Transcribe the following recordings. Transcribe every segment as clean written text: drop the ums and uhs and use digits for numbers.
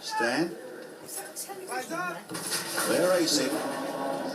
Stan. They're racing.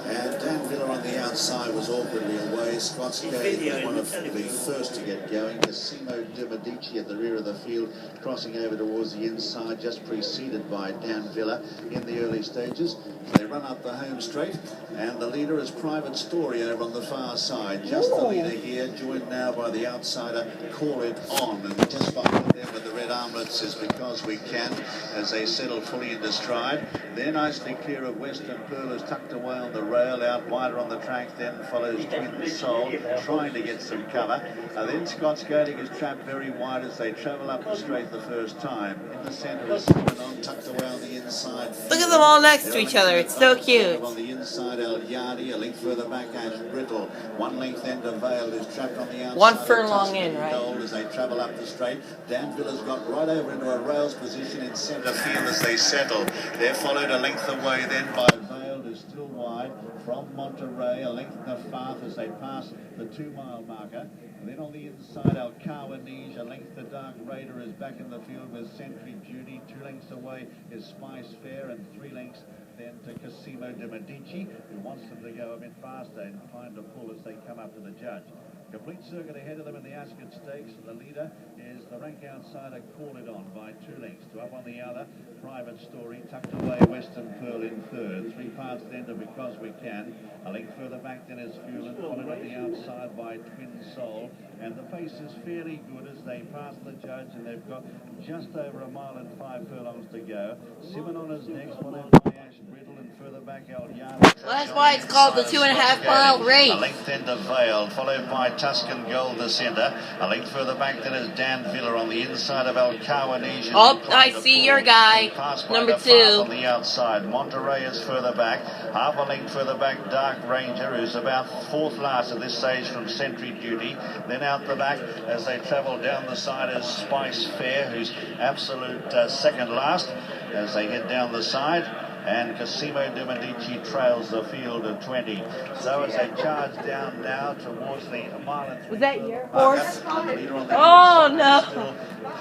And Dan Miller on the outside was awkwardly away. Scott Scally was one of the first to get going. Simenon at the rear of the field, crossing over towards the inside, just preceded by Dan Villa in the early stages. They run up the home straight, and the leader is Private Story over on the far side. Just the leader here, joined now by the outsider, Call It On. And just behind them with the red armlets is Because We Can, as they settle fully into stride. They're nicely clear of Western Pearl, is tucked away on the rail, out wider on the track, then follows Twin Soul, trying to get some cover. Then Scott Skating is trapped very wide as they travel up the straight the first time. In the centre is Simenon, tucked away on the inside. Look at them all next to each other. It's so cute. On the inside, El Yardi, a length further back, Ash Brittle. 1 length end of Vale is trapped on the outside. 1 furlong in, right? As they travel up the straight. Dan Villa's got right over into a rails position in centre field as they settle. They're followed a length away then by Vale, who's still wide. From Monterey, a length and a half as they pass the 2-mile marker. And then on the inside, El Kawanij, a length the Dark Raider is back in the field with Sentry Judy. 2 lengths away is Spice Fair, and 3 lengths then to Cosimo de Medici, who wants them to go a bit faster and find a pull as they come up to the judge. Complete circuit ahead of them in the Ascot Stakes. The leader is the rank outsider, Call It On, by 2 lengths. To up on the other, Private Story, tucked away Western Pearl in third. 3 parts then to Because We Can. A length further back then is Fuelin, followed on the outside by Twin Soul. And the pace is fairly good as they pass the judge, and they've got just over 1 mile and 5 furlongs to go. Simenon is next, followed by Ash Brittle, and further back El Yardi. Well, that's why it's called the 2.5-mile race. A length end of Vale, followed by Tuscan Gold, the centre. A length further back then is Dan Villa on the inside of El Kawanij. Oh, I see your guy, number 2. On the outside, Monterey is further back. Half a length further back, Dark Ranger, who's about 4th last at this stage from Sentry Duty. Then out the back, as they travel down the side, is Spice Fair, who's absolute 2nd last as they head down the side. And Cosimo de Medici trails the field of 20. So as they charge down now towards the mile and 3. Was that your horse? Oh, no.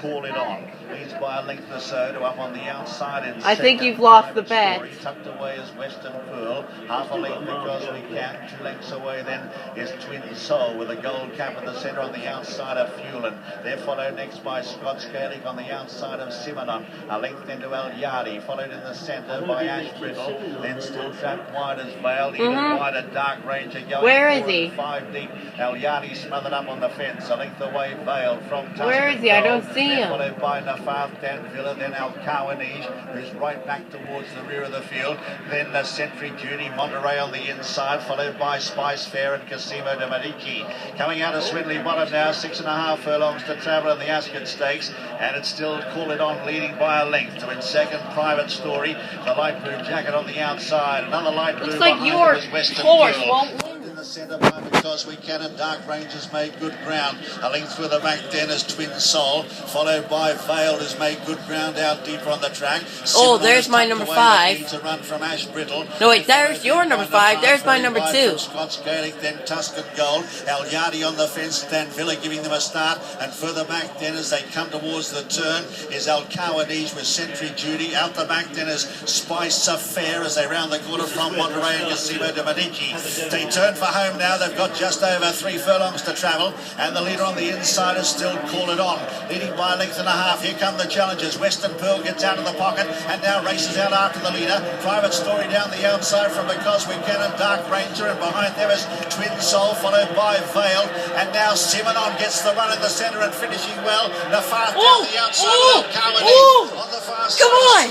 Call It On. Leads by a length or so to up on the outside. In I think you've lost the bet. Tucked away is Western Pearl. Half a length Because We Can. 2 lengths away then is Twin Soul with a gold cap in the centre on the outside of Fuelin. They're followed next by Scott Scalic on the outside of Simenon. A length into El Yardi, followed in the centre by Ash Brittle. Then still trapped wide as Vale. Even wider Dark Ranger going. Where is he? 5 deep. El Yardi smothered up on the fence. A length away Vale from Tuscan. Where is he? I don't see him. Followed by Nafaf, Dan Villa, then El Kawanij, who's right back towards the rear of the field. Then Sentry Judy, Monterey on the inside, followed by Spice Fair and Cosimo de Medici. Coming out of Swindley Bottom now, 6.5 furlongs to travel in the Ascot Stakes, and it's still Call It On leading by a length. To in second, Private Story, the light blue jacket on the outside. Another light blue. Looks like your horse won't win. Centre by Because We Can, and Dark Rangers made good ground. A length further back then is Twin Soul, followed by Vale, who's made good ground out deeper on the track. Oh, there's my number 5. To run from Ash Brittle. No, wait, there's your number 5. There's my number 2. Scott Gaelic, then Tuscan Gold. El Yardi on the fence, Dan Villa giving them a start. And further back then, as they come towards the turn, is El Kawanij with Sentry Judy. Out the back then is Spice Fair as they round the corner from Monterey and Cosimo de Medici. They turn for home now. They've got just over 3 furlongs to travel, and the leader on the inside is still Call It On, leading by a length and a half. Here come the challengers. Western Pearl gets out of the pocket and now races out after the leader. Private Story down the outside from Because We Can and Dark Ranger, and behind them is Twin Soul, followed by Vale, and now Simenon gets the run in the centre and finishing well. Nafaf down the outside of Kawanij on the far side. Come on!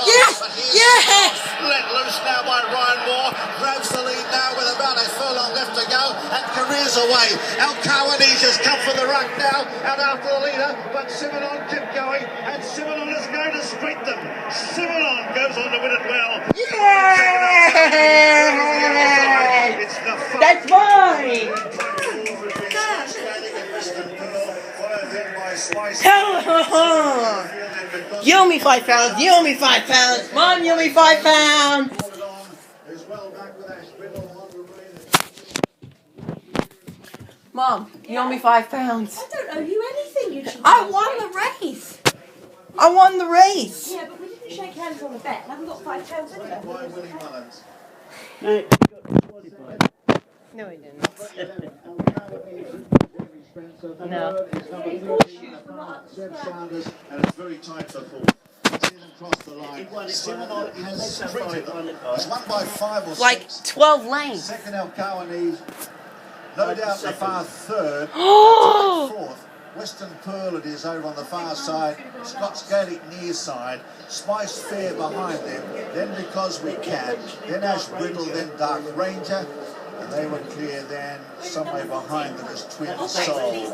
Yes! Yes! Let loose now by Ryan Moore, grabs the lead now with about a furlong left to go and careers away. El Kawanij has come for the ruck now out after the leader, but Simenon kept going, and Simenon is going to sprint them. Simenon goes on to win it well. Yeah! That's mine! You owe me £5. You owe me £5. Mom, you owe me £5. Mom, you owe me £5. I don't owe you anything. I won the race. I won the race. Yeah, but we didn't You shake hands on the bet, and I haven't got £5 anyway. Why Willie Mullins? No, he got disqualified. No, he didn't. No. And it's very tight for fourth. See them cross the line. Simenon has sprinted. He's won by 5 or 6. Like 12 lanes. Second El Kawanese, no doubt the far third. Oh! Fourth. Western Pearl it is over on the far side. Scots Gaelic near side. Spice Fair behind them. Then Because We Can. Then Ash Brittle. Then Dark Ranger. And they were clear then. Somewhere behind them is Twin Soul.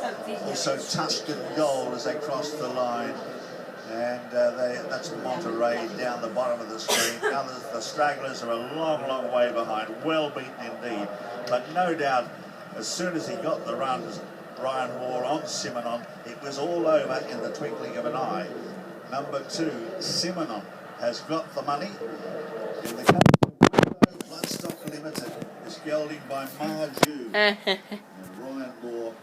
Also Tuscan Gold as they crossed the line. And that's Monterey down the bottom of the screen. Now the stragglers are a long, long way behind. Well beaten indeed. But no doubt, as soon as he got the runs, Ryan Moore on Simenon, it was all over in the twinkling of an eye. Number 2, Simenon has got the money. In the Bloodstock Limited is gelding by Marju. And Ryan Moore,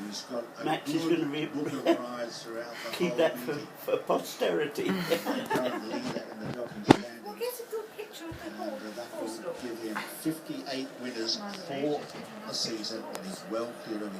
who's got a Max is good going to book of rides throughout the keep whole that meeting. for posterity. Current leader in the jockey standing. Well, get a good picture of the And that will give him 58 winners for the season, and he's well clear of his